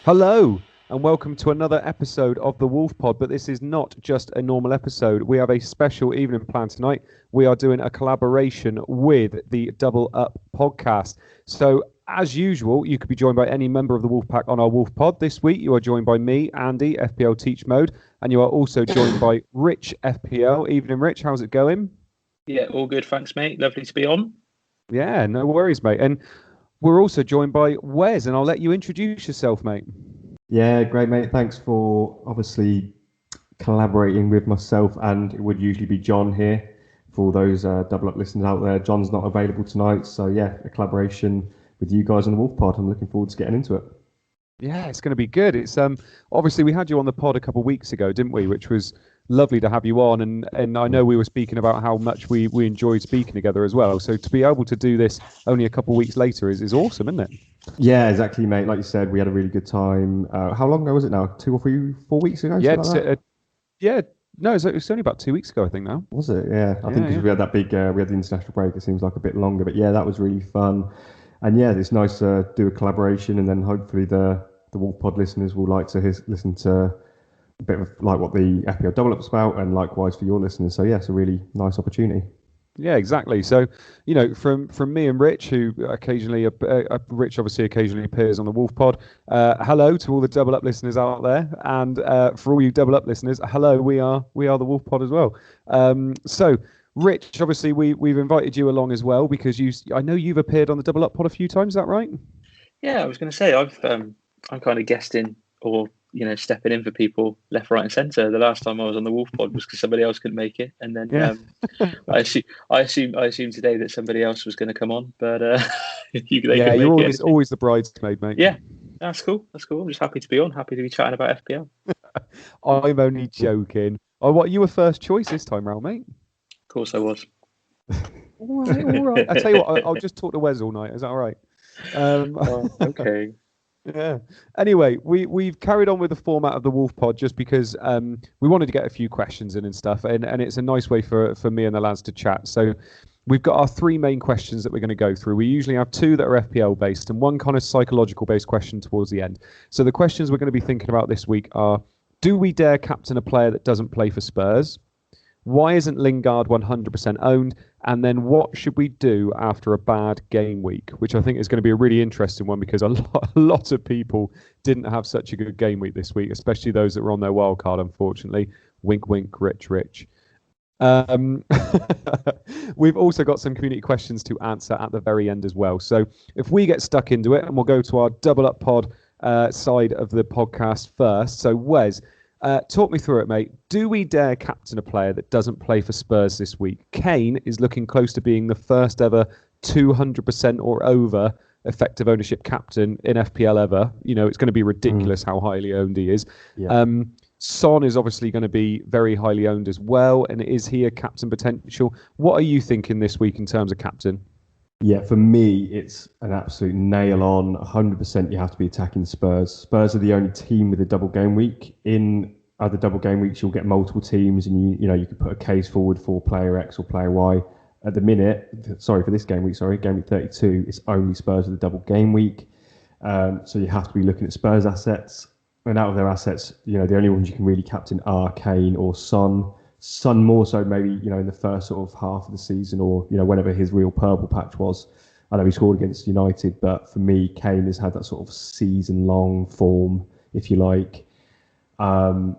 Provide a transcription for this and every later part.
Hello, and welcome to another episode of the Wolfpod. But this is not just a normal episode. We have a special evening planned tonight. We are doing a collaboration with the Double Up podcast. So, as usual, you could be joined by any member of the Wolfpack on our Wolfpod. This week, you are joined by me, Andy, FPL Teach Mode, and you are also joined by Rich, FPL. Evening, Rich. How's it going? Yeah, all good. Thanks, mate. Lovely to be on. Yeah, no worries, mate. And we're also joined by Wes, and I'll let you introduce yourself, mate. Yeah, great, mate. Thanks for obviously collaborating with myself, and it would usually be John here for those double up listeners out there. John's not available tonight, so yeah, a collaboration with you guys on the Wolf Pod. I'm looking forward to getting into it. Yeah, it's going to be good. It's obviously we had you on the pod a couple of weeks ago, didn't we? Which was lovely to have you on, and I know we were speaking about how much we enjoyed speaking together as well. So to be able to do this only a couple of weeks later is awesome, isn't it? Yeah, exactly, mate. Like you said, we had a really good time. How long ago was it now? 4 weeks ago? Yeah, like no, it's only about 2 weeks ago, I think now. Was it? Yeah, I think because we had that big, we had the international break. It seems like a bit longer, but yeah, that was really fun. And yeah, it's nice to do a collaboration, and then hopefully the Wolfpod listeners will like to listen to a bit of like what the FPL Double Up's about, and likewise for your listeners. So yeah, it's a really nice opportunity. Yeah, exactly. So, you know, from me and Rich, who occasionally, Rich obviously occasionally appears on the Wolfpod. Hello to all the Double Up listeners out there, and for all you Double Up listeners, hello. We are the Wolfpod as well. So, Rich, obviously we've invited you along as well because I know you've appeared on the Double Up pod a few times. Is that right? Yeah, I was going to say I'm kind of guesting or stepping in for people left, right, and centre. The last time I was on the Wolfpod was because somebody else couldn't make it, and then I assume today that somebody else was going to come on, but you're always the bridesmaid, mate. Yeah, that's cool. I'm just happy to be on. Happy to be chatting about FPL. I'm only joking. Oh, what, you were first choice this time round, mate? Of course I was. All right. I tell you what, I'll just talk to Wes all night. Is that all right? Okay. Yeah. Anyway, we've carried on with the format of the Wolfpod just because we wanted to get a few questions in and stuff, and it's a nice way for me and the lads to chat. So we've got our three main questions that we're going to go through. We usually have two that are FPL based and one kind of psychological based question towards the end. So the questions we're going to be thinking about this week are: do we dare captain a player that doesn't play for Spurs? Why isn't Lingard 100% owned? And then what should we do after a bad game week? Which I think is going to be a really interesting one because a lot of people didn't have such a good game week this week, especially those that were on their wild card, unfortunately. Wink, wink, rich. We've also got some community questions to answer at the very end as well. So if we get stuck into it, and we'll go to our Double Up pod side of the podcast first. So Wes, talk me through it, mate. Do we dare captain a player that doesn't play for Spurs this week? Kane is looking close to being the first ever 200% or over effective ownership captain in FPL ever. You know, it's going to be ridiculous how highly owned he is. Yeah. Son is obviously going to be very highly owned as well. And is he a captain potential? What are you thinking this week in terms of captain? Yeah, for me, it's an absolute nail on. 100% you have to be attacking Spurs. Spurs are the only team with a double game week. In other double game weeks, you'll get multiple teams and you could put a case forward for player X or player Y. At the minute, for this game week, game week 32, it's only Spurs with a double game week. So you have to be looking at Spurs assets. And out of their assets, the only ones you can really captain are Kane or Son. Son more so maybe, in the first sort of half of the season or, whenever his real purple patch was. I know he scored against United, but for me, Kane has had that sort of season-long form, if you like. And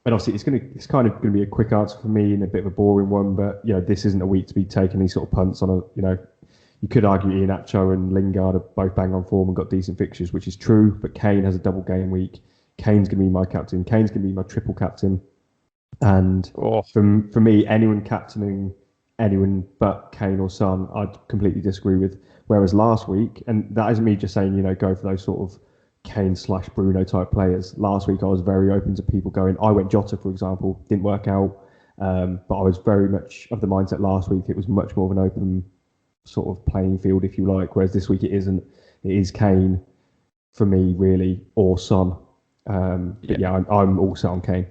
obviously, it's kind of going to be a quick answer for me and a bit of a boring one, but, this isn't a week to be taking these sort of punts on you could argue Iheanacho and Lingard are both bang on form and got decent fixtures, which is true, but Kane has a double game week. Kane's going to be my captain. Kane's going to be my triple captain. And for me, anyone captaining anyone but Kane or Son, I'd completely disagree with. Whereas last week, and that isn't me just saying, go for those sort of Kane/Bruno type players. Last week, I was very open to people going. I went Jota, for example, didn't work out. But I was very much of the mindset last week. It was much more of an open sort of playing field, if you like. Whereas this week, it isn't. It is Kane for me, really, or Son. But I'm all set on Kane.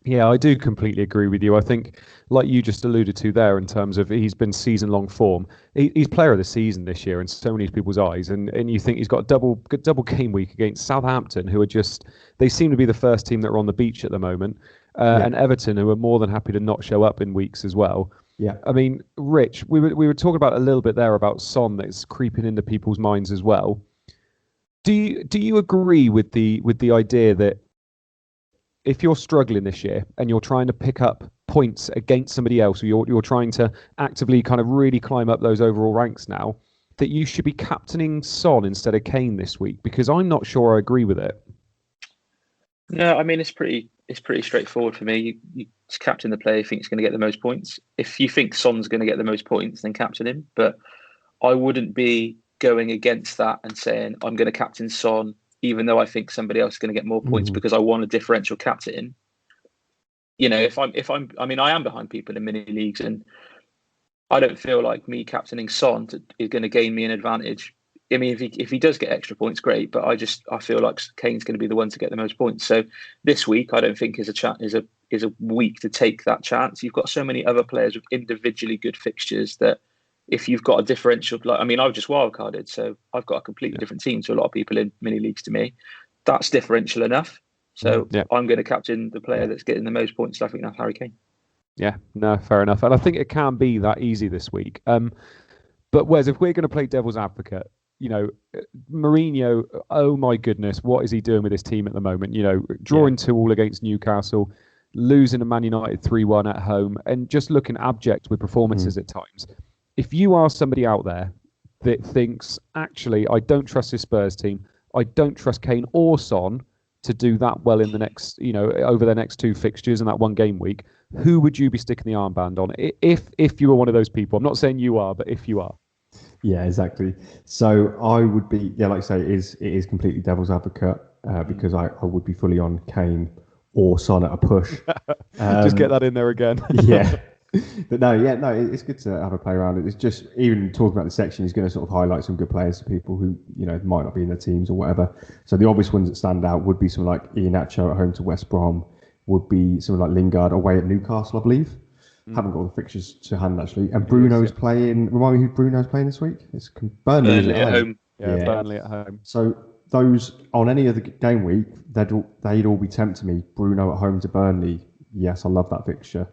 Yeah, I do completely agree with you. I think, like you just alluded to there, in terms of he's been season-long form, he's player of the season this year in so many people's eyes. And you think he's got double game week against Southampton, who are just they seem to be the first team that are on the beach at the moment, and Everton, who are more than happy to not show up in weeks as well. Yeah. I mean, Rich, we were talking about a little bit there about Son that's creeping into people's minds as well. Do you agree with the idea that if you're struggling this year and you're trying to pick up points against somebody else, or you're trying to actively kind of really climb up those overall ranks now, that you should be captaining Son instead of Kane this week? Because I'm not sure I agree with it. No, I mean it's pretty straightforward for me. You just captain the player you think is going to get the most points. If you think Son's going to get the most points, then captain him. But I wouldn't be going against that and saying I'm going to captain Son even though I think somebody else is going to get more points because I want a differential captain. You know, I mean, I am behind people in mini leagues, and I don't feel like me captaining Son is going to gain me an advantage. I mean, if he does get extra points, great. But I feel like Kane's going to be the one to get the most points. So this week, I don't think is a week to take that chance. You've got so many other players with individually good fixtures that if you've got a differential, like, I mean, I've just wildcarded, so I've got a completely different team to a lot of people in mini leagues to me. That's differential enough. So I'm going to captain the player that's getting the most points. I think that's Harry Kane. Yeah, no, fair enough. And I think it can be that easy this week. But Wes, if we're going to play devil's advocate, you know, Mourinho, oh my goodness, what is he doing with his team at the moment? You know, drawing 2-2 against Newcastle, losing to Man United 3-1 at home, and just looking abject with performances at times. If you are somebody out there that thinks, actually, I don't trust this Spurs team, I don't trust Kane or Son to do that well in the next, you know, over the next 2 fixtures and that 1 game week, who would you be sticking the armband on? If you were one of those people, I'm not saying you are, but if you are. Yeah, exactly. So I would be, like I say, it is completely devil's advocate because I would be fully on Kane or Son at a push. Just get that in there again. Yeah. But it's good to have a play around it. It's just, even talking about the section, he's going to sort of highlight some good players to people who, you know, might not be in their teams or whatever. So the obvious ones that stand out would be someone like Iheanacho at home to West Brom, would be someone like Lingard away at Newcastle, I believe. Haven't got all the fixtures to hand, actually. And Bruno's playing, remind me who Bruno's playing this week? It's Burnley at home. Yeah, Burnley at home. So those, on any other game week, they'd all be tempting me. Bruno at home to Burnley. Yes, I love that fixture.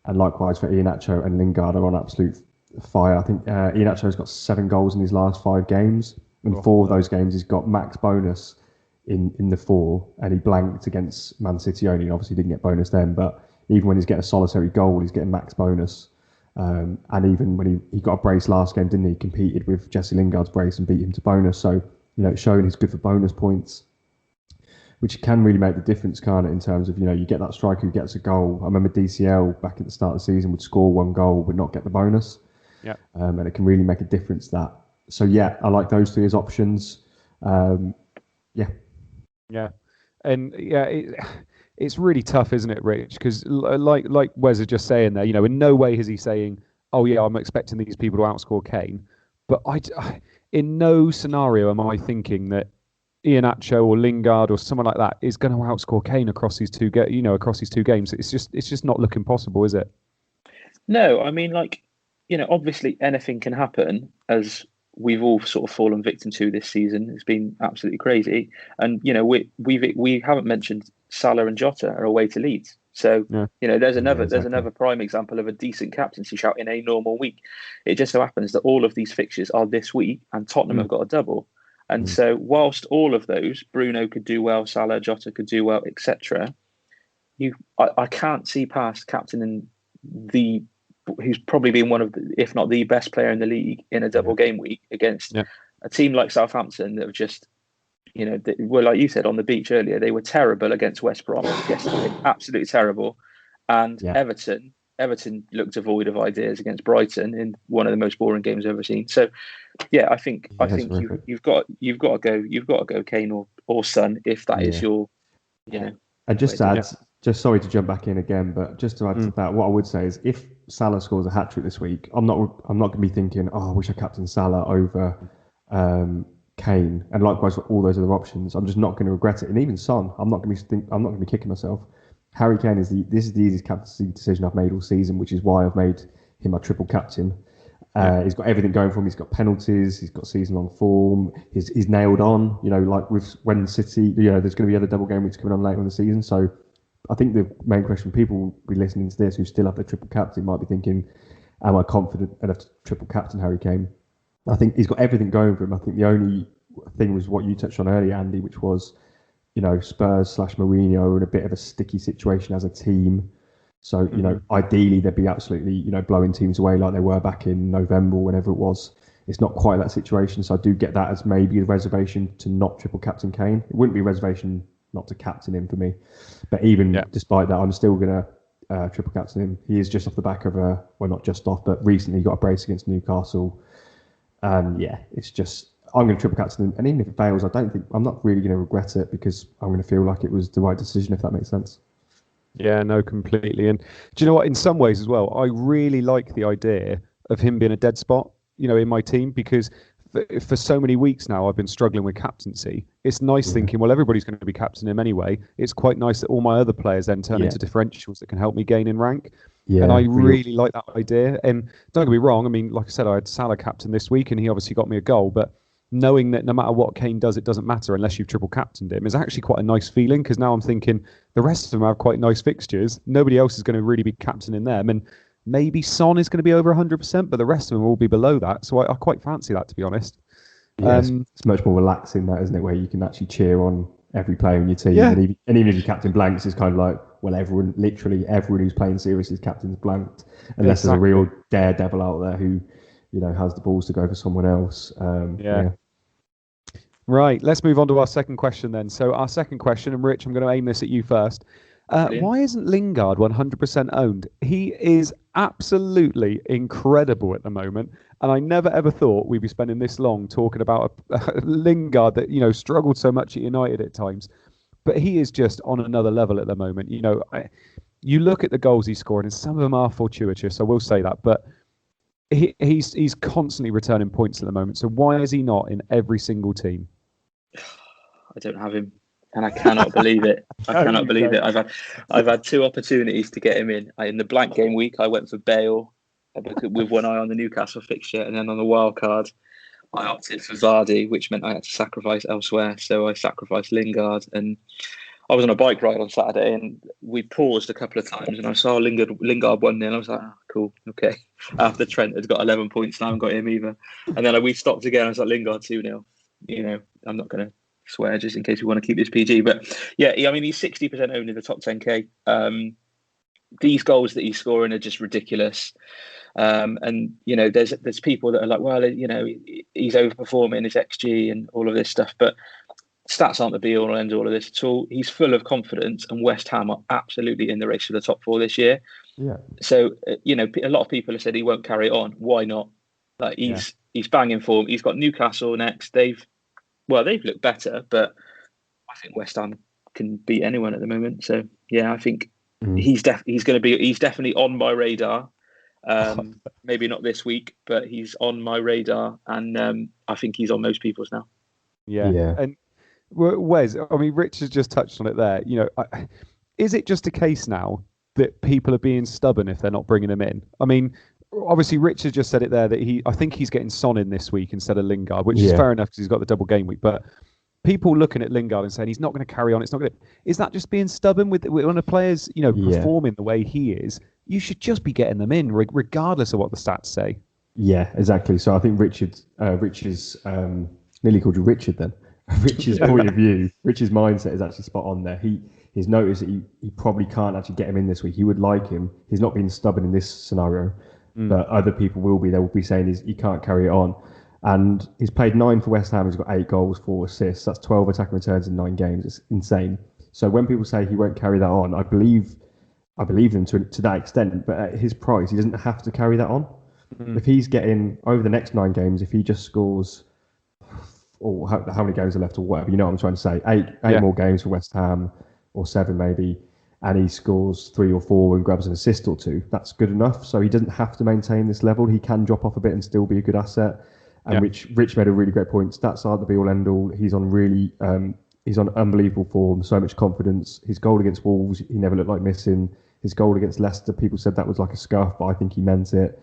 And likewise for Iheanacho and Lingard are on absolute fire. I think Iheanacho's got 7 goals in his last 5 games. In 4 of those games, he's got max bonus in the 4. And he blanked against Man City only. And obviously didn't get bonus then. But even when he's getting a solitary goal, he's getting max bonus. And even when he got a brace last game, didn't he? Competed with Jesse Lingard's brace and beat him to bonus. So, you know, it's showing he's good for bonus points, which can really make the difference, can't it, in terms of, you know, you get that striker who gets a goal. I remember DCL back at the start of the season would score 1 goal but not get the bonus. Yeah. And it can really make a difference, that. So, yeah, I like those 3 as options. Yeah. And, it's really tough, isn't it, Rich? Because like Wes is just saying there, you know, in no way is he saying, oh, yeah, I'm expecting these people to outscore Kane. But in no scenario am I thinking that Iheanacho or Lingard or someone like that is going to outscore Kane across these 2 games. It's just not looking possible, is it? No, I mean, like, you know, obviously anything can happen, as we've all sort of fallen victim to this season. It's been absolutely crazy, and you know, we haven't mentioned Salah and Jota are away to Leeds. So you know, there's another prime example of a decent captaincy shout in a normal week. It just so happens that all of these fixtures are this week, and Tottenham have got a double. And so, whilst all of those, Bruno could do well, Salah, Jota could do well, etc. I can't see past captaining who's probably been one of the, if not the best player in the league in a double game week against a team like Southampton that have just, you know, were, like you said on the beach earlier, they were terrible against West Brom yesterday, absolutely terrible. And Everton looked devoid of ideas against Brighton in one of the most boring games I've ever seen. So, yeah, I think you've got to go Kane or Son if that is your, you know. And just to add, just sorry to jump back in again, but just to add to that, what I would say is if Salah scores a hat trick this week, I'm not going to be thinking, oh, I wish I captained Salah over Kane, and likewise for all those other options. I'm just not going to regret it. And even Son, I'm not going to be kicking myself. Harry Kane is the easiest captaincy decision I've made all season, which is why I've made him my triple captain. He's got everything going for him. He's got penalties. He's got season-long form. He's nailed on. Like with when City, there's going to be other double game weeks coming on later in the season. So I think the main question, people will be listening to this who still have their triple captain might be thinking, am I confident enough to triple captain Harry Kane? I think he's got everything going for him. I think the only thing was what you touched on earlier, Andy, which was, Spurs / Mourinho are in a bit of a sticky situation as a team. So, ideally they'd be absolutely, blowing teams away like they were back in November or whenever it was. It's not quite that situation. So I do get that as maybe a reservation to not triple captain Kane. It wouldn't be a reservation not to captain him for me. But even despite that, I'm still going to triple captain him. He is just off the back of not just off, but recently got a brace against Newcastle. It's just, I'm going to triple captain him. And even if it fails, I'm not really going to regret it because I'm going to feel like it was the right decision, if that makes sense. Yeah, no, completely. And do you know what? In some ways as well, I really like the idea of him being a dead spot, in my team, because for so many weeks now, I've been struggling with captaincy. It's nice thinking, well, everybody's going to be captaining him anyway. It's quite nice that all my other players then turn into differentials that can help me gain in rank. Yeah, and I really like that idea. And don't get me wrong, I mean, like I said, I had Salah captain this week and he obviously got me a goal, but knowing that no matter what Kane does, it doesn't matter unless you've triple captained him is actually quite a nice feeling, because now I'm thinking the rest of them have quite nice fixtures. Nobody else is going to really be captaining them. And maybe Son is going to be over 100%, but the rest of them will be below that. So I quite fancy that, to be honest. Yeah, it's much more relaxing, that, isn't it, where you can actually cheer on every player in your team. Yeah. And even if your captain blanks, it's kind of like, well, literally everyone who's playing seriously is captain's blanked, unless there's a real daredevil out there who, has the balls to go for someone else. Right, let's move on to our second question then. So our second question, and Rich, I'm going to aim this at you first. Why isn't Lingard 100% owned? He is absolutely incredible at the moment, and I never ever thought we'd be spending this long talking about a Lingard that struggled so much at United at times, but he is just on another level at the moment. You look at the goals he's scoring, and some of them are fortuitous. I will say that, but he's constantly returning points at the moment. So why is he not in every single team? I don't have him, and I cannot believe it. I cannot believe it. I've had two opportunities to get him in. In the blank game week, I went for Bale with one eye on the Newcastle fixture, and then on the wild card, I opted for Vardy, which meant I had to sacrifice elsewhere. So I sacrificed Lingard, and I was on a bike ride on Saturday, and we paused a couple of times, and I saw Lingard 1-0. I was like, cool, okay. After Trent had got 11 points, and I haven't got him either. And then we stopped again. I was like, Lingard 2-0. I'm not going to swear just in case we want to keep this PG. But yeah, I mean, he's 60% owned in the top 10K. These goals that he's scoring are just ridiculous. And there's people that are like, well, he's overperforming his XG and all of this stuff, but stats aren't the be all and end all of this at all. He's full of confidence, and West Ham are absolutely in the race for the top 4 this year. Yeah. So a lot of people have said he won't carry it on. Why not? Like he's banging form. He's got Newcastle next. They've looked better, but I think West Ham can beat anyone at the moment. So yeah, I think he's definitely on my radar. Maybe not this week, but he's on my radar, and I think he's on most people's now. Yeah. And Wes, I mean, Rich has just touched on it there. Is it just a case now that people are being stubborn if they're not bringing him in? I mean, obviously, Rich has just said it there that I think he's getting Son in this week instead of Lingard, which is fair enough because he's got the double game week. But people looking at Lingard and saying he's not going to carry on, is that just being stubborn with when a player's performing the way he is? You should just be getting them in, regardless of what the stats say. Yeah, exactly. So I think Richard's nearly called you Richard then. Rich's point of view, Rich's mindset is actually spot on there. He's noticed that he probably can't actually get him in this week. He would like him. He's not being stubborn in this scenario, but other people will be. They will be saying he can't carry it on. And he's played 9 for West Ham. He's got 8 goals, 4 assists. That's 12 attacking returns in 9 games. It's insane. So when people say he won't carry that on, I believe them to that extent. But at his price, he doesn't have to carry that on. If he's getting over the next 9 games, if he just scores, or how many games are left or whatever, you know what I'm trying to say, 8 more games for West Ham, or 7 maybe, and he scores 3 or 4 and grabs an assist or 2, that's good enough. So he doesn't have to maintain this level. He can drop off a bit and still be a good asset. And Rich made a really great point. Stats aren't the be all end all. He's on really he's on unbelievable form, so much confidence. His goal against Wolves, he never looked like missing. His goal against Leicester, people said that was like a scuff, but I think he meant it.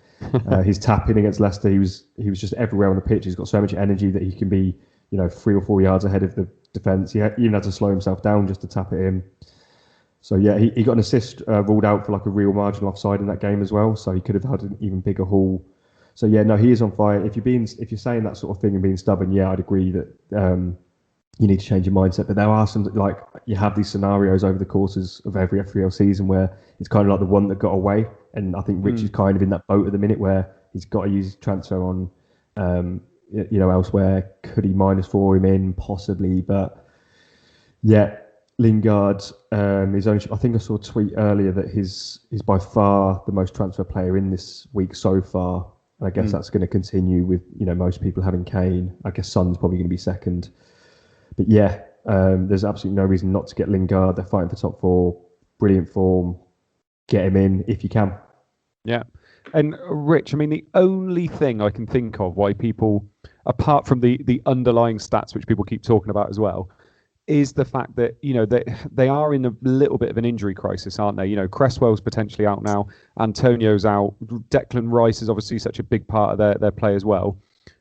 His tap-in against Leicester, he was just everywhere on the pitch. He's got so much energy that he can be, 3 or 4 yards ahead of the defence. He even had to slow himself down just to tap it in. So yeah, he got an assist ruled out for like a real marginal offside in that game as well. So he could have had an even bigger haul. So yeah, no, he is on fire. If you're saying that sort of thing and being stubborn, yeah, I'd agree that you need to change your mindset. But there are some, like, you have these scenarios over the courses of every FPL season where it's kind of like the one that got away. And I think Rich is kind of in that boat at the minute where he's got to use his transfer on, elsewhere. Could he -4 him in? Possibly. But yeah, Lingard, his ownership, I think I saw a tweet earlier that he's by far the most transfer player in this week so far. And I guess that's going to continue with, most people having Kane. I guess Son's probably going to be second. But yeah, there's absolutely no reason not to get Lingard. They're fighting for top 4, brilliant form. Get him in if you can. Yeah. And Rich, I mean, the only thing I can think of why people, apart from the underlying stats, which people keep talking about as well, is the fact that, they are in a little bit of an injury crisis, aren't they? Cresswell's potentially out now. Antonio's out. Declan Rice is obviously such a big part of their play as well.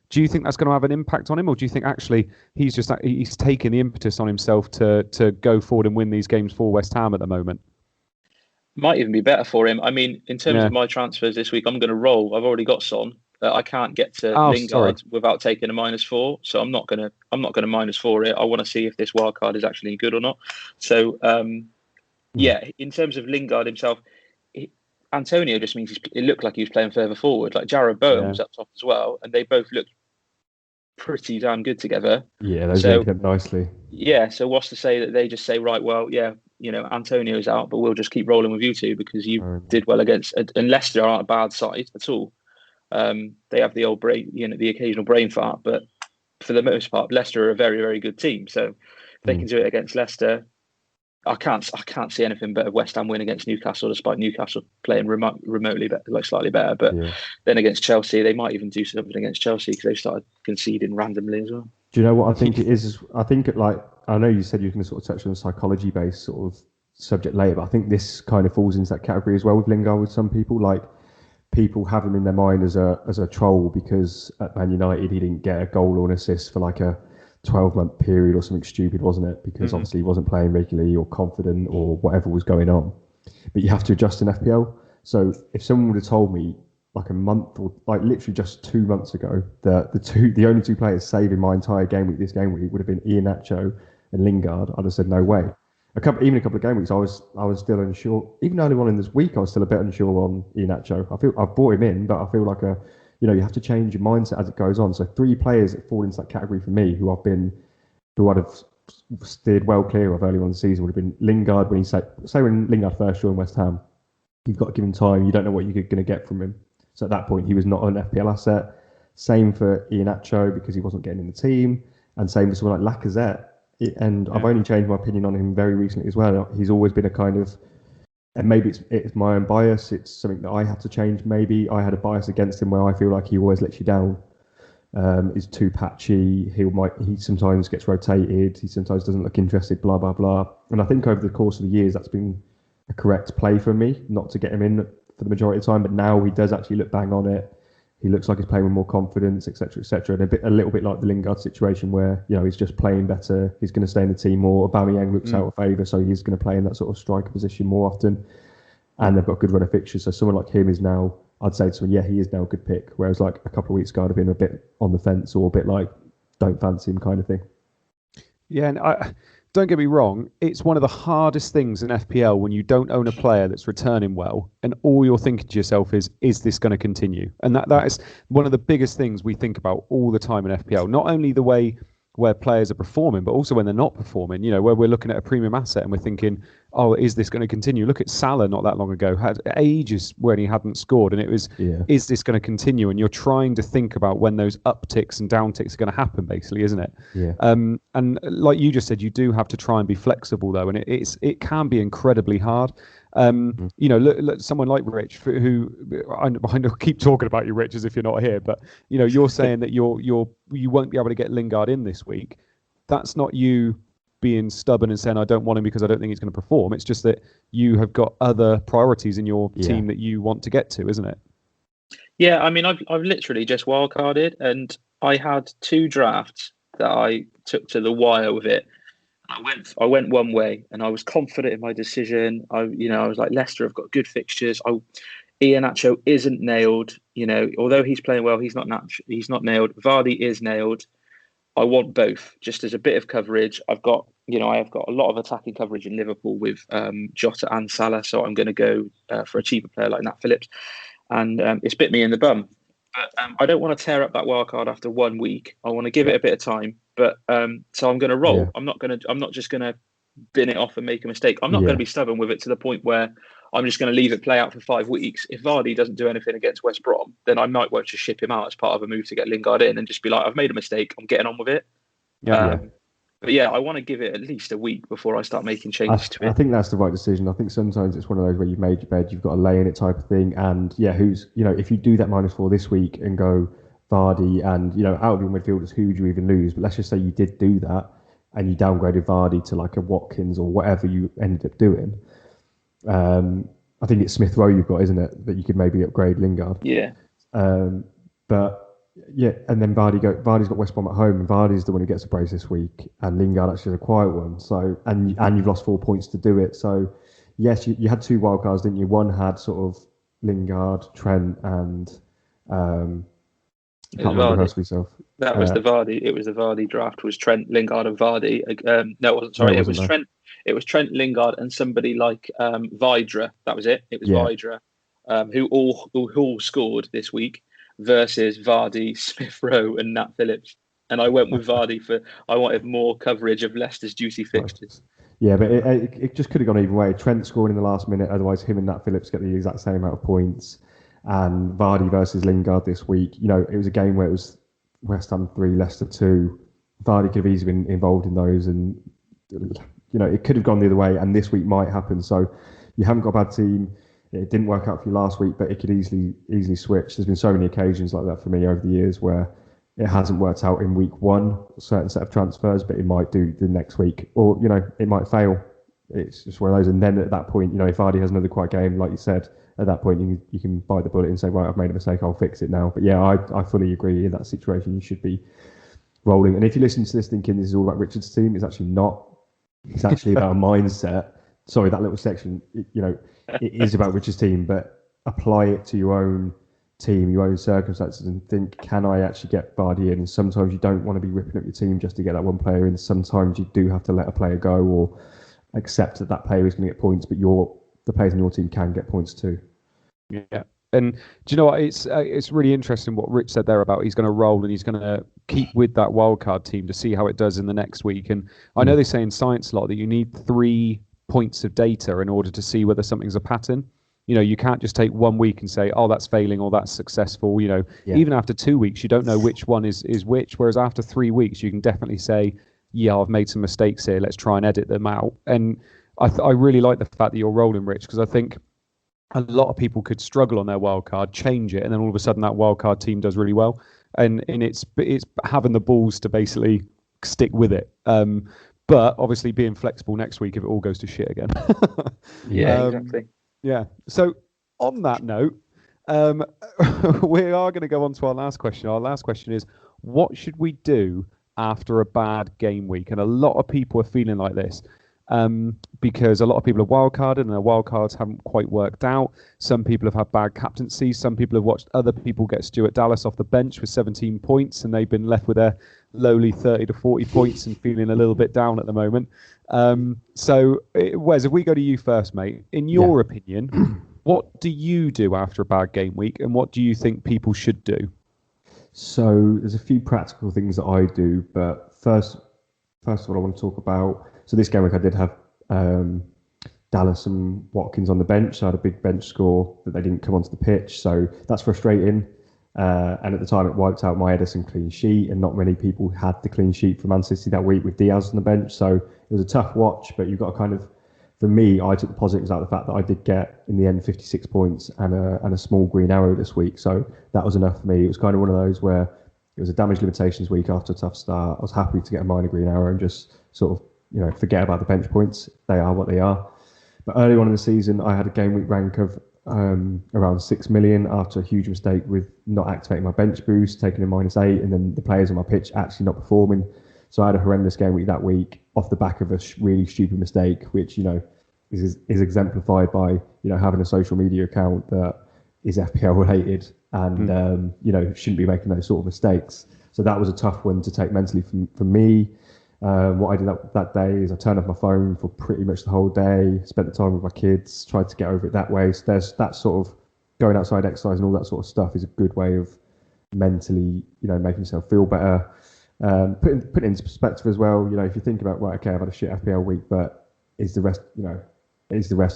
Do you think that's going to have an impact on him, or do you think actually he's taking the impetus on himself to go forward and win these games for West Ham at the moment? Might even be better for him. I mean, in terms of my transfers this week, I'm going to roll. I've already got Son. I can't get to Lingard without taking a -4, so I'm not going to -4 it. I want to see if this wild card is actually good or not. So in terms of Lingard himself, Antonio just means it looked like he was playing further forward. Like Jarrod Bowen was up top as well, and they both looked pretty damn good together. Yeah, those linked up nicely. Yeah, so what's to say that they just say, right, well, yeah, Antonio's out, but we'll just keep rolling with you two because you did well against. And Leicester aren't a bad side at all. They have the old brain, the occasional brain fart, but for the most part, Leicester are a very, very good team. So if they can do it against Leicester, I can't see anything but a West Ham win against Newcastle, despite Newcastle playing remotely better, like slightly better. But then against Chelsea, they might even do something against Chelsea because they started conceding randomly as well. Do you know what I think it is? I think I know you said you can sort of touch on a psychology-based sort of subject later, but I think this kind of falls into that category as well with Lingard. With some people, like people have him in their mind as a troll because at Man United he didn't get a goal or an assist for like a 12-month period or something stupid, wasn't it? Because obviously he wasn't playing regularly or confident or whatever was going on. But you have to adjust in FPL. So if someone would have told me like a month or like literally just 2 months ago that the only two players saving my entire game week this game week would have been Iheanacho and Lingard, I'd have said no way. Even a couple of game weeks, I was still unsure. Even early on in this week, I was still a bit unsure on Iheanacho. I feel I've brought him in, but I feel like you have to change your mindset as it goes on. So 3 players that fall into that category for me, who I'd have steered well clear of early on in the season, would have been Lingard. When when Lingard first joined West Ham, you've got to give him time. You don't know what you're going to get from him. So at that point, he was not an FPL asset. Same for Iheanacho because he wasn't getting in the team, and same for someone like Lacazette. And I've only changed my opinion on him very recently as well. He's always been a kind of, and maybe it's my own bias. It's something that I have to change. Maybe I had a bias against him where I feel like he always lets you down. He's too patchy. He sometimes gets rotated. He sometimes doesn't look interested. Blah blah blah. And I think over the course of the years, that's been a correct play for me, not to get him in for the majority of the time. But now he does actually look bang on it. He looks like he's playing with more confidence, etc., etc. And a little bit like the Lingard situation where, he's just playing better. He's going to stay in the team more. Aubameyang looks out of favour, so he's going to play in that sort of striker position more often. And they've got a good run of fixtures. So someone like him is now, I'd say to someone, he is now a good pick. Whereas like a couple of weeks ago, I'd have been a bit on the fence or a bit like, don't fancy him kind of thing. Yeah, and don't get me wrong, it's one of the hardest things in FPL when you don't own a player that's returning well and all you're thinking to yourself is this going to continue? And that is one of the biggest things we think about all the time in FPL. Not only the way where players are performing, but also when they're not performing, where we're looking at a premium asset and we're thinking, oh, is this going to continue? Look at Salah not that long ago, had ages when he hadn't scored, and it was, is this going to continue? And you're trying to think about when those upticks and downticks are going to happen, basically, isn't it? Yeah. And like you just said, you do have to try and be flexible, though, and it can be incredibly hard. Look, someone like Rich, who I keep talking about you, Rich, as if you're not here, but you're saying that you won't be able to get Lingard in this week. That's not you being stubborn and saying I don't want him because I don't think he's going to perform. It's just that you have got other priorities in your team that you want to get to, isn't it? Yeah, I mean, I've literally just wildcarded, and I had 2 drafts that I took to the wire with it. I went one way, and I was confident in my decision. I was like, Leicester have got good fixtures. Iheanacho isn't nailed. Although he's playing well, he's not nailed. Vardy is nailed. I want both, just as a bit of coverage. I have got a lot of attacking coverage in Liverpool with Jota and Salah, so I'm going to go for a cheaper player like Nat Phillips, and it's bit me in the bum. But I don't want to tear up that wild card after 1 week. I want to give it a bit of time. But so I'm going to roll. Yeah. I'm not just going to bin it off and make a mistake. I'm not going to be stubborn with it to the point where I'm just going to leave it play out for 5 weeks. If Vardy doesn't do anything against West Brom, then I might well just ship him out as part of a move to get Lingard in and just be like, I've made a mistake. I'm getting on with it. But yeah, I want to give it at least a week before I start making changes to it. I think that's the right decision. I think sometimes it's one of those where you've made your bed, you've got to lay in it type of thing. And if you do that -4 this week and go Vardy and, out of your midfielders, who do you even lose? But let's just say you did do that and you downgraded Vardy to like a Watkins or whatever you ended up doing. I think it's Smith Rowe you've got, isn't it? That you could maybe upgrade Lingard. Yeah. But yeah, and then Vardy's got West Brom at home, and Vardy's the one who gets a brace this week, and Lingard actually has a quiet one. So and you've lost 4 points to do it. So yes, you had 2 wild cards, didn't you? One had sort of Lingard, Trent, and I can't remember the rest of yourself. That was the Vardy. It was the Vardy draft. Was Trent, Lingard, and Vardy? No, it wasn't. Sorry, it was Trent. It was Trent, Lingard, and somebody like Vidra. That was it. It was Vidra, who all scored this week versus Vardy, Smith Rowe, and Nat Phillips. And I went with Vardy I wanted more coverage of Leicester's juicy fixtures. Yeah, but it just could have gone either way. Trent scoring in the last minute, otherwise him and Nat Phillips get the exact same amount of points. And Vardy versus Lingard this week, it was a game where it was West Ham 3, Leicester 2. Vardy could have easily been involved in those, and it could have gone the other way. And this week might happen. So you haven't got a bad team. It didn't work out for you last week, but it could easily switch. There's been so many occasions like that for me over the years where it hasn't worked out in week 1, a certain set of transfers, but it might do the next week, or it might fail. It's just one of those. And then at that point, if Vardy has another quiet game, like you said, at that point you can bite the bullet and say, right, I've made a mistake, I'll fix it now. But yeah, I fully agree. In that situation, you should be rolling. And if you listen to this thinking this is all about Richard's team, it's actually not. It's actually about a mindset. Sorry, that little section, it is about Richard's team, but apply it to your own team, your own circumstances, and think, can I actually get Vardy in? And sometimes you don't want to be ripping up your team just to get that one player in. Sometimes you do have to let a player go or accept that player is going to get points, but the players in your team can get points too. Yeah. And do you know what? It's really interesting what Rich said there about he's going to roll and he's going to keep with that wildcard team to see how it does in the next week. And I know they say in science a lot that you need 3 points of data in order to see whether something's a pattern. You can't just take 1 week and say, oh, that's failing or that's successful. Even after 2 weeks, you don't know which one is which. Whereas after 3 weeks, you can definitely say, yeah, I've made some mistakes here. Let's try and edit them out. And I really like the fact that you're rolling, Rich, because I think a lot of people could struggle on their wild card, change it, and then all of a sudden that wild card team does really well. And it's having the balls to basically stick with it. But obviously being flexible next week if it all goes to shit again. Yeah, exactly. Yeah. So on that note, we are going to go on to our last question. Our last question is, what should we do after a bad game week? And a lot of people are feeling like this. Because a lot of people are wildcarded and their wildcards haven't quite worked out. Some people have had bad captaincies. Some people have watched other people get Stuart Dallas off the bench with 17 points and they've been left with their lowly 30 to 40 points and feeling a little bit down at the moment. So, Wes, if we go to you first, mate, in your opinion, what do you do after a bad game week and what do you think people should do? So there's a few practical things that I do, but first of all, I want to talk about. So this game week I did have Dallas and Watkins on the bench. So I had a big bench score that they didn't come onto the pitch. So that's frustrating. And at the time it wiped out my Edison clean sheet, and not many people had the clean sheet for Man City that week with Diaz on the bench. So it was a tough watch, but you've got to kind of, for me, I took the positives out of the fact that I did get, in the end, 56 points and a small green arrow this week. So that was enough for me. It was kind of one of those where it was a damage limitations week after a tough start. I was happy to get a minor green arrow and just sort of forget about the bench points. They are what they are. But early on in the season, I had a game week rank of around 6 million after a huge mistake with not activating my bench boost, taking a -8, and then the players on my pitch actually not performing. So I had a horrendous game week that week off the back of a really stupid mistake, which is exemplified by having a social media account that is FPL related and shouldn't be making those sort of mistakes. So that was a tough one to take mentally for me. What I did that day is I turned off my phone for pretty much the whole day, spent the time with my kids, tried to get over it that way. So there's that sort of going outside, exercise and all that sort of stuff is a good way of mentally, making yourself feel better. Putting it into perspective as well, if you think about, right, okay, I've had a shit FPL week, but is the rest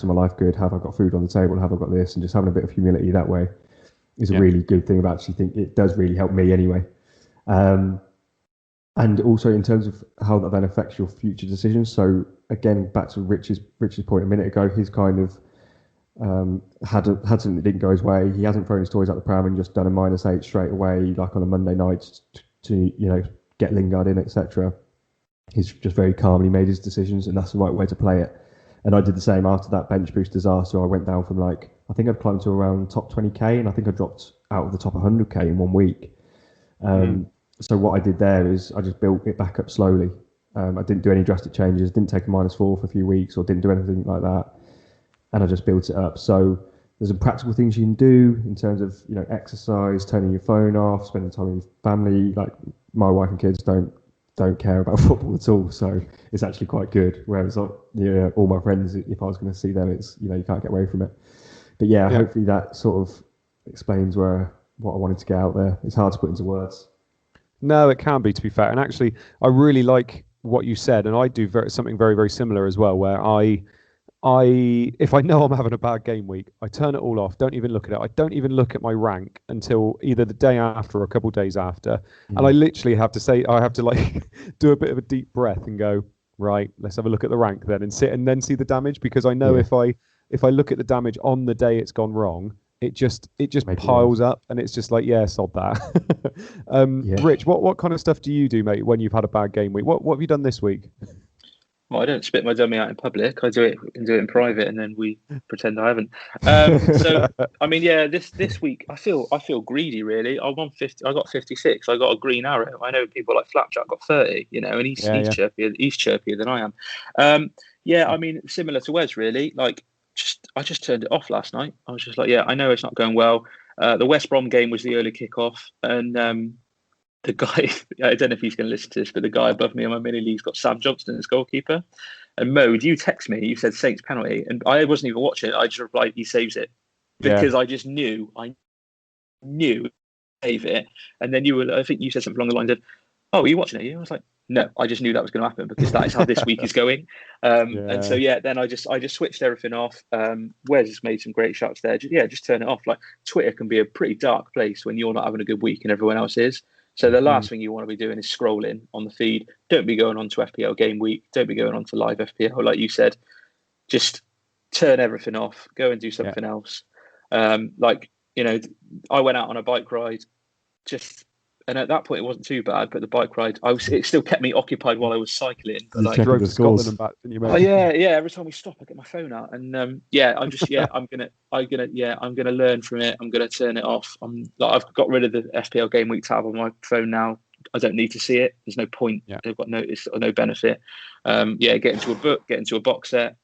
of my life good? Have I got food on the table? Have I got this? And just having a bit of humility that way is a really good thing. I actually think it does really help me anyway. And also in terms of how that then affects your future decisions. So again, back to Rich's point a minute ago, he's kind of had something that didn't go his way. He hasn't thrown his toys out the pram and just done a -8 straight away, like on a Monday night to get Lingard in, etc. He's just very calmly made his decisions, and that's the right way to play it. And I did the same after that bench boost disaster. I went down from I think I'd climbed to around top 20k, and I think I dropped out of the top 100k in 1 week. So what I did there is I just built it back up slowly. I didn't do any drastic changes, didn't take a -4 for a few weeks, or didn't do anything like that. And I just built it up. So there's some practical things you can do in terms of, exercise, turning your phone off, spending time with your family. Like my wife and kids don't care about football at all. So it's actually quite good. Whereas all my friends, if I was going to see them, it's, you can't get away from it. But yeah, hopefully that sort of explains what I wanted to get out there. It's hard to put into words. No, it can be, to be fair. And actually, I really like what you said, and I do something very, very similar as well, where if I know I'm having a bad game week, I turn it all off, don't even look at it. I don't even look at my rank until either the day after or a couple of days after. And I literally have to do a bit of a deep breath and go, right, let's have a look at the rank then, and sit and then see the damage, because I know if I look at the damage on the day it's gone wrong, it just piles up, and it's just sod that. Rich, what kind of stuff do you do, mate, when you've had a bad game week? What have you done this week? Well, I don't spit my dummy out in public. I do it in private, and then we pretend I haven't. So I mean, this week I feel greedy. Really, I won 50. I got 56. I got a green arrow. I know people like Flapjack got 30. And he's chirpier. He's chirpier than I am. I mean, similar to Wes, really. I just turned it off last night. I was just I know it's not going well. The West Brom game was the early kickoff, and the guy, I don't know if he's going to listen to this, but the guy above me on my mini league's got Sam Johnston as goalkeeper. And Mo, you text me, you said Saints penalty, and I wasn't even watching it. I just replied, he saves it, because I just knew, save it. And then I think you said something along the lines of, "Oh, are you watching it?" I was like, "No, I just knew that was going to happen, because that is how this week is going." And so then I just switched everything off. Wes has made some great shots there. Just turn it off. Twitter can be a pretty dark place when you're not having a good week and everyone else is. So the last thing you want to be doing is scrolling on the feed. Don't be going on to FPL Game Week. Don't be going on to live FPL, like you said. Just turn everything off. Go and do something else. I went out on a bike ride, and at that point it wasn't too bad. But the bike ride, it still kept me occupied while I was cycling. But you drove to Scotland and back, didn't you, mate? Oh yeah. Every time we stop, I get my phone out, and I'm gonna learn from it. I'm gonna turn it off. I've got rid of the FPL Game Week tab on my phone now. I don't need to see it. There's no point. They've got no benefit. Get into a book, get into a box set,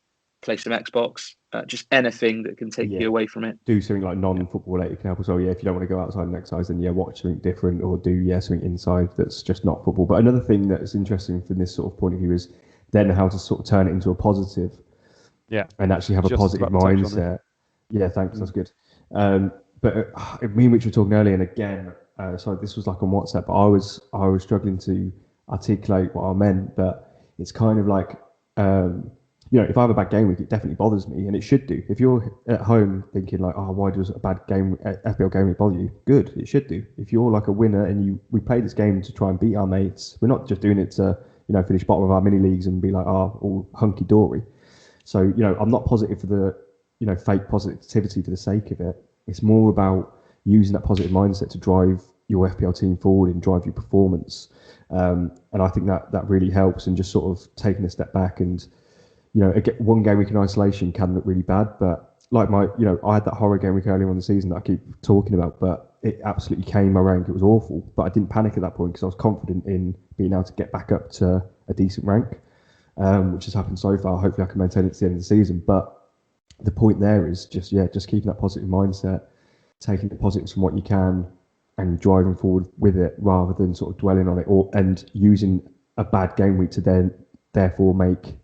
play some Xbox. Just anything that can take you away from it. Do something like non-football related can help as well. If you don't want to go outside and exercise, then watch something different, or do something inside that's just not football. But another thing that's interesting from this sort of point of view is then how to sort of turn it into a positive. And actually have a positive mindset. Thanks. That's good. But me and Rich were talking earlier, and again, sorry, this was on WhatsApp, but I was struggling to articulate what I meant. But it's kind of if I have a bad game week, it definitely bothers me, and it should do. If you're at home thinking why does a bad FPL game week bother you? Good, it should do. If you're a winner and we play this game to try and beat our mates, we're not just doing it to finish bottom of our mini leagues and be all hunky dory. So I'm not positive for the fake positivity for the sake of it. It's more about using that positive mindset to drive your FPL team forward and drive your performance. And I think that really helps, and just sort of taking a step back. And one game week in isolation can look really bad, but like I had that horror game week earlier on in the season that I keep talking about, but it absolutely came my rank. It was awful, but I didn't panic at that point because I was confident in being able to get back up to a decent rank, which has happened so far. Hopefully I can maintain it to the end of the season. But the point there is just keeping that positive mindset, taking the positives from what you can and driving forward with it, rather than sort of dwelling on it and using a bad game week to then therefore make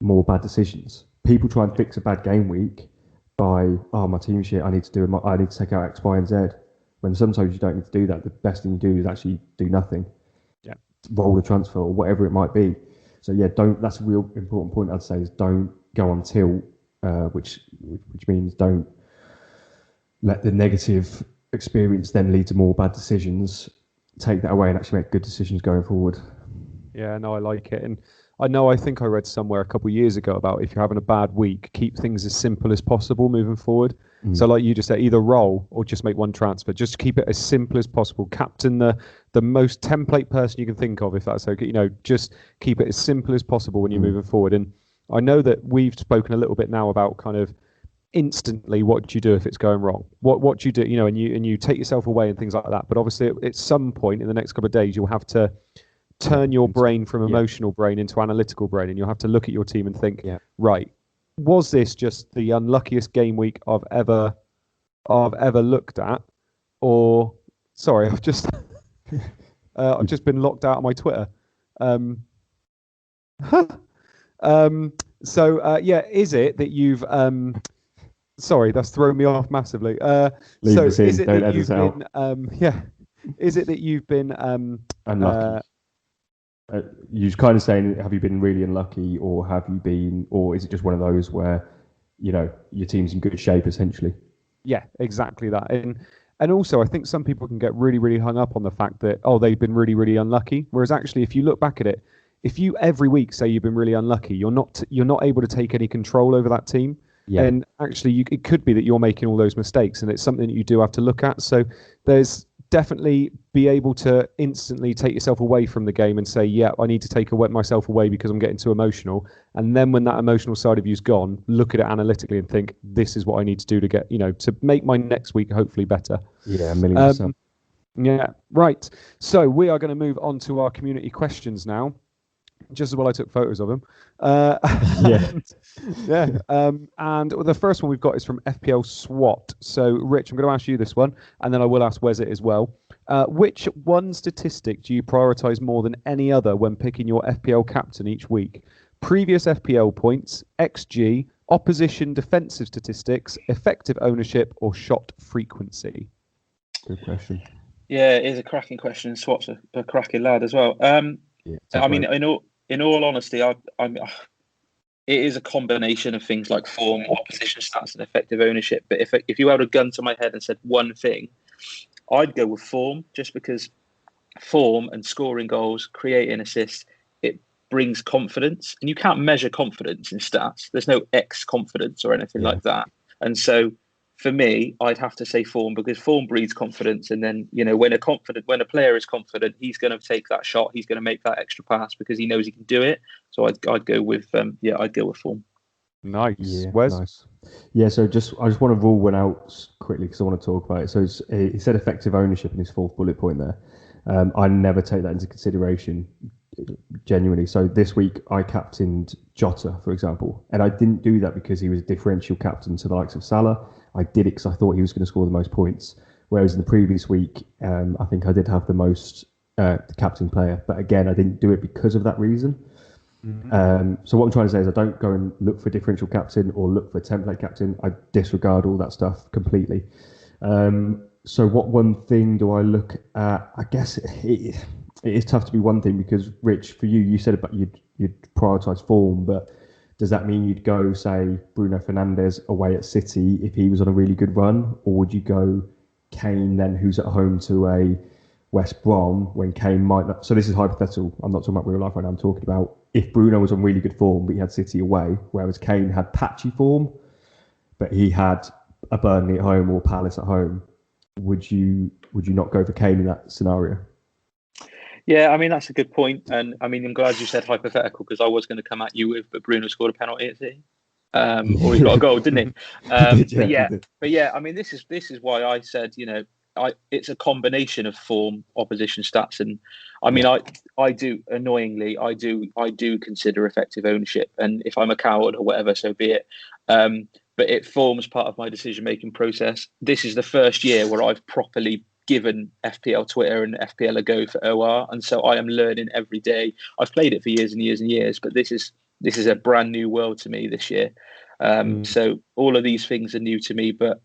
more bad decisions. People try and fix a bad game week by, my team shit, I need to take out X, Y, and Z. When sometimes you don't need to do that. The best thing you do is actually do nothing. Yeah. Roll the transfer or whatever it might be. So that's a real important point I'd say, is don't go on tilt, which means don't let the negative experience then lead to more bad decisions. Take that away and actually make good decisions going forward. Yeah, no, I like it. And I think I read somewhere a couple of years ago about if you're having a bad week, keep things as simple as possible moving forward. So like you just said, either roll or just make one transfer. Just keep it as simple as possible. Captain the most template person you can think of, if that's okay. Just keep it as simple as possible when you're moving forward. And I know that we've spoken a little bit now about kind of instantly what do you do if it's going wrong, what do you do, and you take yourself away and things like that. But obviously at some point in the next couple of days you'll have to turn your brain from emotional brain into analytical brain, and you'll have to look at your team and think, right, was this just the unluckiest game week I've ever looked at, or sorry, I've just been locked out of my Twitter. Is it that you've sorry, that's thrown me off massively. Is it that you've been unlucky? You're kind of saying, have you been really unlucky, or is it just one of those where your team's in good shape essentially? Yeah, exactly that. And also I think some people can get really, really hung up on the fact that they've been really, really unlucky, whereas actually if you look back at it, if you every week say you've been really unlucky, you're not able to take any control over that team. Yeah. And actually it could be that you're making all those mistakes, and it's something that you do have to look at. So there's definitely be able to instantly take yourself away from the game and say, I need to take myself away because I'm getting too emotional. And then when that emotional side of you's gone, look at it analytically and think, this is what I need to do to get, to make my next week hopefully better. Yeah, 1,000,000%. Yeah, right. So we are going to move on to our community questions now. Just as well I took photos of them. And the first one we've got is from FPL SWAT. So, Rich, I'm going to ask you this one, and then I will ask Wes it as well. Which one statistic do you prioritise more than any other when picking your FPL captain each week? Previous FPL points, XG, opposition defensive statistics, effective ownership, or shot frequency? Good question. Yeah, it is a cracking question. SWAT's a cracking lad as well. I mean, in all honesty, it is a combination of things like form, opposition stats, and effective ownership. But if you held a gun to my head and said one thing, I'd go with form, just because form and scoring goals, creating assists, it brings confidence, and you can't measure confidence in stats. There's no X confidence or anything like that. And so for me, I'd have to say form, because form breeds confidence. And then, when a player is confident, he's going to take that shot. He's going to make that extra pass because he knows he can do it. So I'd go with form. Nice. Yeah, Wes? nice. Yeah. So I just want to rule one out quickly because I want to talk about it. So he said effective ownership in his fourth bullet point there. I never take that into consideration, genuinely. So this week I captained Jota, for example, and I didn't do that because he was a differential captain to the likes of Salah. I did it because I thought he was going to score the most points. Whereas in the previous week, I think I did have the most captain player. But again, I didn't do it because of that reason. Mm-hmm. So what I'm trying to say is I don't go and look for differential captain or look for template captain. I disregard all that stuff completely. So what one thing do I look at? I guess it is tough to be one thing because, Rich, for you said about you'd prioritise form, but does that mean you'd go, say, Bruno Fernandes away at City if he was on a really good run? Or would you go Kane then, who's at home to a West Brom when Kane might not? So this is hypothetical. I'm not talking about real life right now. I'm talking about if Bruno was on really good form, but he had City away, whereas Kane had patchy form, but he had a Burnley at home or Palace at home. would you not go for Kane in that scenario? Yeah, I mean, that's a good point. And I mean, I'm glad you said hypothetical, because I was going to come at you with, but Bruno scored a penalty, or he got a goal, didn't he? But yeah, I mean, this is why I said, it's a combination of form, opposition stats, and I mean, I do annoyingly, I do consider effective ownership, and if I'm a coward or whatever, so be it. But it forms part of my decision-making process. This is the first year where I've properly given FPL Twitter and FPL a go for OR, and so I am learning every day. I've played it for years and years and years, but this is a brand new world to me this year. So all of these things are new to me, but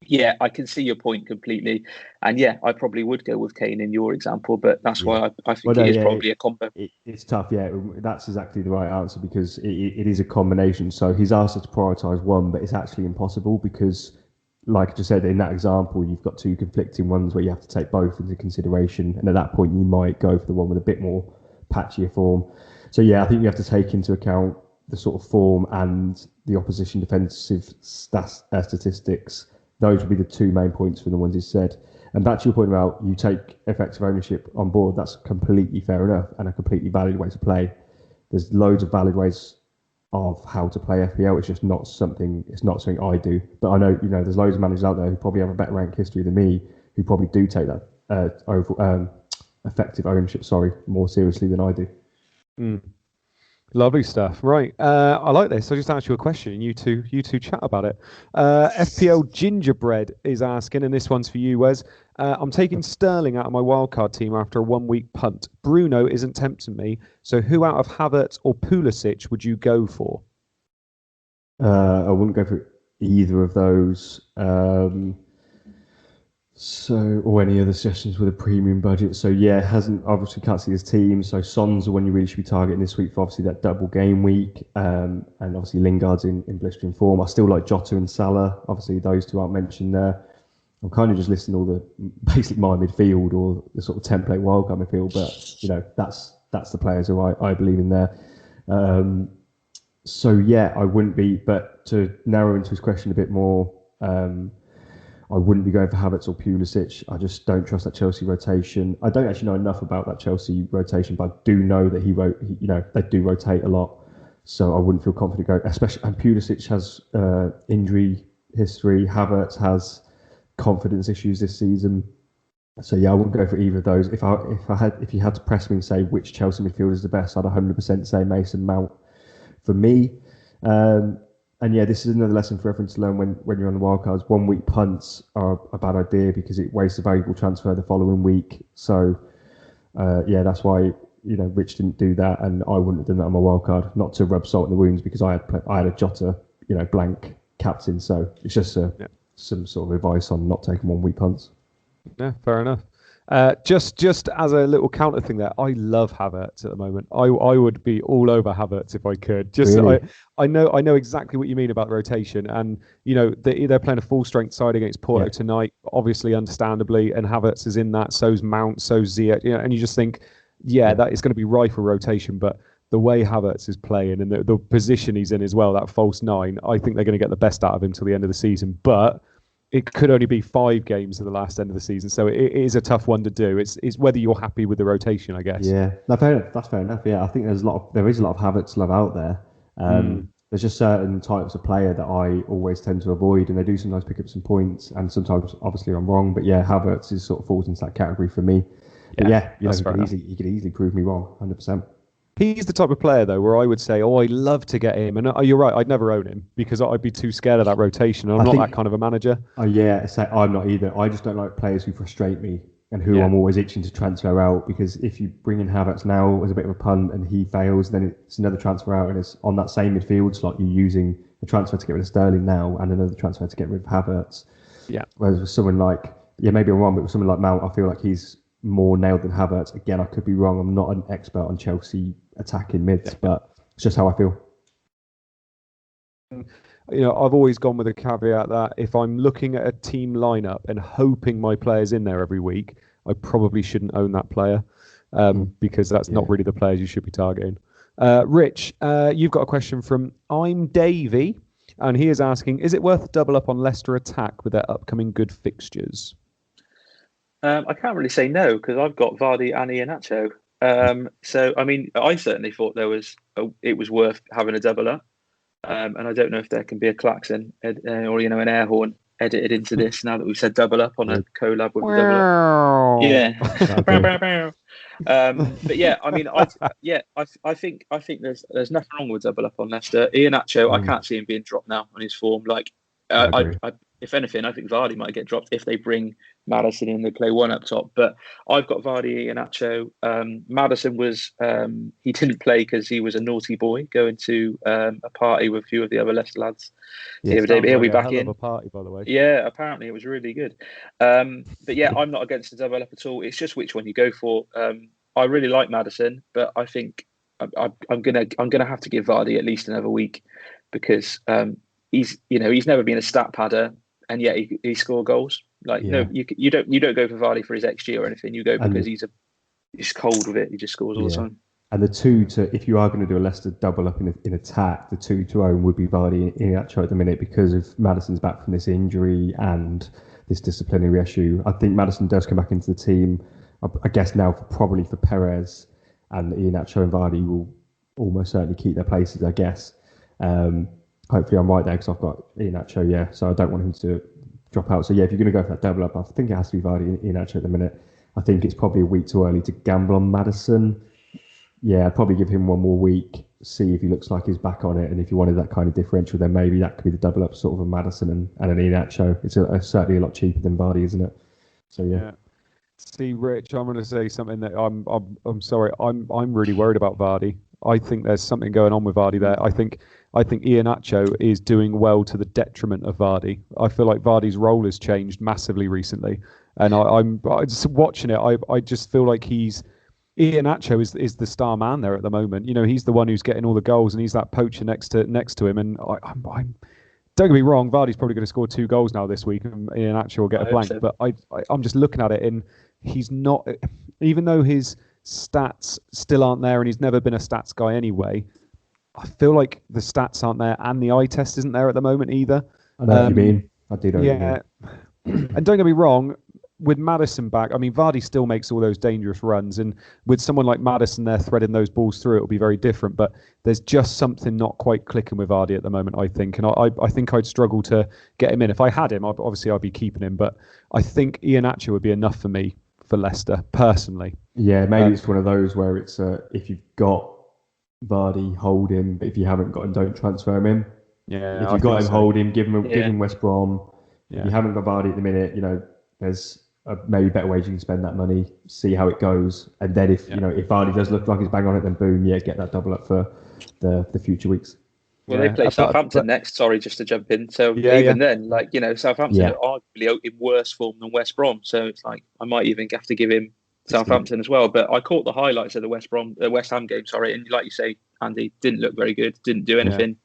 yeah, I can see your point completely, and yeah, I probably would go with Kane in your example, but that's why I think it is probably a combo. It's tough, yeah. That's exactly the right answer, because it is a combination. So he's asked us to prioritise one, but it's actually impossible, because like I just said, in that example, you've got two conflicting ones where you have to take both into consideration. And at that point, you might go for the one with a bit more patchier form. So, yeah, I think you have to take into account the sort of form and the opposition defensive statistics. Those would be the two main points from the ones he said. And back to your point about you take effective ownership on board, that's completely fair enough and a completely valid way to play. There's loads of valid ways of how to play FPL. It's just not something I do. But I know, there's loads of managers out there who probably have a better rank history than me, who probably do take that effective ownership, more seriously than I do. Lovely stuff. Right. I like this. I just asked you a question and you two chat about it. FPL Gingerbread is asking, and this one's for you, Wes. I'm taking Sterling out of my wildcard team after a 1 week punt. Bruno isn't tempting me. So who out of Havertz or Pulisic would you go for? I wouldn't go for either of those. Or any other suggestions with a premium budget. So yeah, obviously can't see his team. So Son's the one you really should be targeting this week for obviously that double game week. And obviously Lingard's in blistering form. I still like Jota and Salah. Obviously those two aren't mentioned there. I'm kind of just listing all the basically my midfield or the sort of template wildcard midfield, but that's the players who I believe in there. So yeah, I wouldn't be. But to narrow into his question a bit more, I wouldn't be going for Havertz or Pulisic. I just don't trust that Chelsea rotation. I don't actually know enough about that Chelsea rotation, but I do know that they do rotate a lot. So I wouldn't feel confident going. And Pulisic has injury history. Havertz has confidence issues this season. So yeah, I wouldn't go for either of those. If you had to press me and say which Chelsea midfielder is the best, I'd 100% say Mason Mount for me. And yeah, this is another lesson for everyone to learn when you're on the wildcards. 1 week punts are a bad idea because it wastes a valuable transfer the following week. So yeah, that's why Rich didn't do that, and I wouldn't have done that on my wildcard. Not to rub salt in the wounds, because I had a Jota blank captain. So it's just some sort of advice on not taking 1 week punts. Yeah, fair enough. Just as a little counter thing there, I love Havertz at the moment. I would be all over Havertz if I could. Just really? I know exactly what you mean about the rotation, and they're playing a full strength side against Porto tonight, obviously, understandably, and Havertz is in that. So's Mount, so's Ziyech, and you just think, that is going to be rife for rotation, but the way Havertz is playing and the position he's in as well, that false nine, I think they're going to get the best out of him till the end of the season, but it could only be 5 games to the last end of the season, so it is a tough one to do. It's whether you're happy with the rotation, I guess. Yeah, that's fair enough. Yeah, I think there is a lot of Havertz love out there. There's just certain types of player that I always tend to avoid, and they do sometimes pick up some points, and sometimes obviously I'm wrong. But yeah, Havertz is sort of falls into that category for me. But he could easily prove me wrong, 100%. He's the type of player, though, where I would say, I'd love to get him. And you're right, I'd never own him because I'd be too scared of that rotation. I'm not that kind of a manager. I'm not either. I just don't like players who frustrate me and who I'm always itching to transfer out, because if you bring in Havertz now as a bit of a punt and he fails, then it's another transfer out and it's on that same midfield slot. You're using a transfer to get rid of Sterling now and another transfer to get rid of Havertz. Yeah. Whereas with someone like, maybe I'm wrong, but with someone like Mount, I feel like he's more nailed than Havertz. Again, I could be wrong. I'm not an expert on Chelsea attacking mids, but it's just how I feel. I've always gone with a caveat that if I'm looking at a team lineup and hoping my player's in there every week, I probably shouldn't own that player because that's not really the players you should be targeting. Rich, you've got a question from I'm Davey. And he is asking, is it worth a double up on Leicester attack with their upcoming good fixtures? I can't really say no because I've got Vardy and Iheanacho. So I mean, I certainly thought it was worth having a double up. And I don't know if there can be a klaxon or an air horn edited into this now that we've said double up on a collab with the double up. Yeah. But yeah, I mean, I think there's nothing wrong with double up on Leicester. Iheanacho, I can't see him being dropped now on his form. Like, if anything, I think Vardy might get dropped if they bring Maddison in. They play one up top, but I've got Vardy, Iheanacho. Maddison was he didn't play because he was a naughty boy going to a party with a few of the other Leicester lads. Yeah, he'll be back in. A party, by the way. Yeah, apparently it was really good. But yeah, I'm not against the double up at all. It's just which one you go for. I really like Maddison, but I think I'm gonna have to give Vardy at least another week because he's never been a stat padder, and yet he scored goals. Like no, you don't go for Vardy for his XG or anything. You go because he's cold with it. He just scores all the time. And if you are going to do a Leicester double up in attack, the 2 to own would be Vardy and Iheanacho at the minute because of Maddison's back from this injury and this disciplinary issue. I think Maddison does come back into the team. I guess now probably for Perez, and Iheanacho and Vardy will almost certainly keep their places, I guess. Hopefully I'm right there because I've got Iheanacho, so I don't want him to drop out. So yeah, if you're going to go for that double up, I think it has to be Vardy and Iheanacho at the minute. I think it's probably a week too early to gamble on Maddison. Yeah, I'd probably give him one more week, see if he looks like he's back on it, and if you wanted that kind of differential, then maybe that could be the double up sort of a Maddison and an Iheanacho. It's certainly a lot cheaper than Vardy, isn't it? So yeah. See, Rich, I'm going to say something that I'm sorry. I'm really worried about Vardy. I think there's something going on with Vardy there. I think Iheanacho is doing well to the detriment of Vardy. I feel like Vardy's role has changed massively recently, and I'm just watching it. I just feel like Iheanacho is the star man there at the moment. He's the one who's getting all the goals, and he's that poacher next to him. And I'm don't get me wrong, Vardy's probably going to score 2 goals now this week, and Iheanacho will get a blank. So. But I'm just looking at it, and he's not, even though his stats still aren't there, and he's never been a stats guy anyway. I feel like the stats aren't there, and the eye test isn't there at the moment either. I know what you mean. I do know what you mean. And don't get me wrong, with Maddison back, I mean, Vardy still makes all those dangerous runs, and with someone like Maddison there threading those balls through, it'll be very different. But there's just something not quite clicking with Vardy at the moment, I think. And I think I'd struggle to get him in. If I had him, obviously I'd be keeping him. But I think Iheanacho would be enough for me for Leicester, personally. Yeah, maybe it's one of those where it's if you've got Vardy, hold him. But if you haven't got him, don't transfer him in. Yeah, if you've got him, hold him. Give him West Brom. Yeah. If you haven't got Vardy at the minute, there's maybe better ways you can spend that money. See how it goes, and then if Vardy does look like he's bang on it, then boom, get that double up for the future weeks. Well, they play Southampton next. Sorry, just to jump in. So then, Southampton are arguably in worse form than West Brom. So it's like I might even have to give him Southampton as well. But I caught the highlights of the West Ham game. Sorry, and like you say, Andy didn't look very good. Didn't do anything.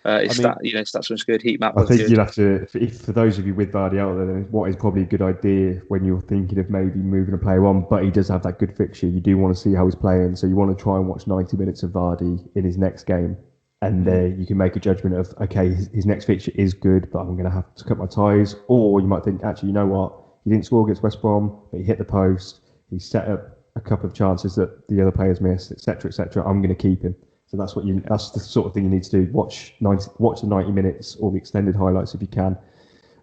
Stats was good. Heat map was good. I think you'll have to, for those of you with Vardy out there, then what is probably a good idea when you're thinking of maybe moving a player on, but he does have that good fixture. You do want to see how he's playing, so you want to try and watch 90 minutes of Vardy in his next game. And you can make a judgment of, okay, his next fixture is good, but I'm going to have to cut my ties. Or you might think, actually, you know what? He didn't score against West Brom, but he hit the post. He set up a couple of chances that the other players missed, etc., etc. I'm going to keep him. So that's the sort of thing you need to do. Watch the 90 minutes or the extended highlights if you can,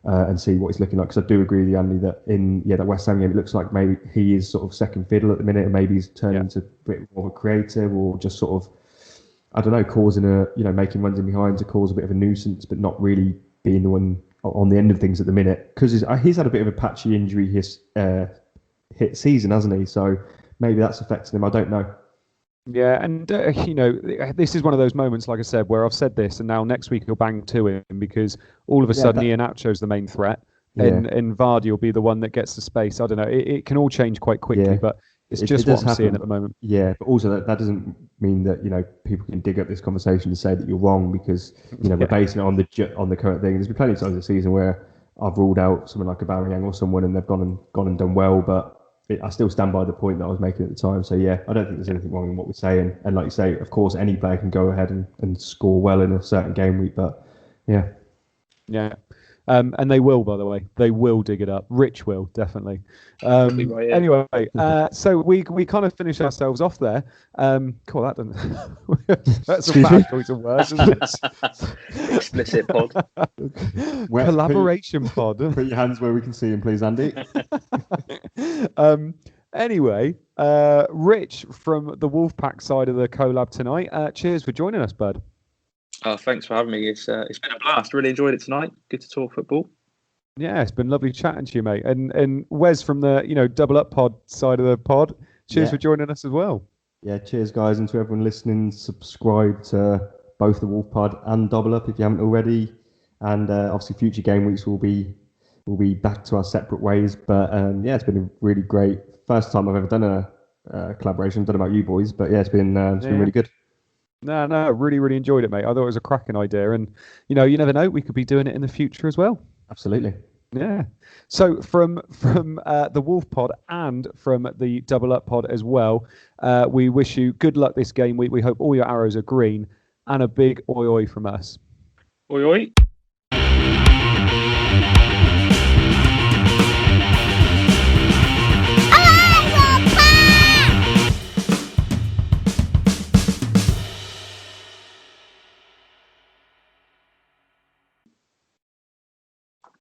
and see what he's looking like. Because I do agree with you, Andy, that in that West Ham game, it looks like maybe he is sort of second fiddle at the minute, and maybe he's turning into a bit more of a creative, or just sort of, I don't know, causing making runs in behind to cause a bit of a nuisance, but not really being the one on the end of things at the minute. Because he's had a bit of a patchy injury hit season, hasn't he? So maybe that's affecting him. I don't know. Yeah, and this is one of those moments, like I said, where I've said this, and now next week he'll bang to him because all of a sudden Iheanacho's the main threat, and Vardy will be the one that gets the space. I don't know. It can all change quite quickly, but it's just what I'm seeing at the moment. Yeah, but also that doesn't mean that people can dig up this conversation and say that you're wrong because we're basing it on the current thing. There's been plenty of times this season where I've ruled out someone like a Aubameyang or someone, and they've gone and done well, but I still stand by the point that I was making at the time. So yeah, I don't think there's anything wrong in what we're saying. And like you say, of course, any player can go ahead and score well in a certain game week, but Yeah. And they will, by the way, they will dig it up. Rich will, definitely. Right, anyway, so we kind of finish ourselves off there. Cool, that doesn't. That's a bad choice of words, isn't it? Explicit pod. Collaboration pod. Put your hands where we can see them, please, Andy. Anyway, Rich from the Wolfpack side of the collab tonight. Cheers for joining us, bud. Oh, thanks for having me. It's been a blast. Really enjoyed it tonight. Good to talk football. Yeah, it's been lovely chatting to you, mate. And Wes from the Double Up Pod side of the pod. Cheers for joining us as well. Yeah, cheers, guys, and to everyone listening. Subscribe to both the Wolfpod and Double Up if you haven't already. And obviously, future game weeks will be back to our separate ways. But it's been a really great first time I've ever done a collaboration. I don't know about you boys, but yeah, it's been really good. No, really, really enjoyed it, mate. I thought it was a cracking idea, and you never know, we could be doing it in the future as well. Absolutely. Yeah. So from the Wolf Pod and from the Double Up Pod as well, we wish you good luck this game week. We hope all your arrows are green, and a big oi oi from us. Oi oi.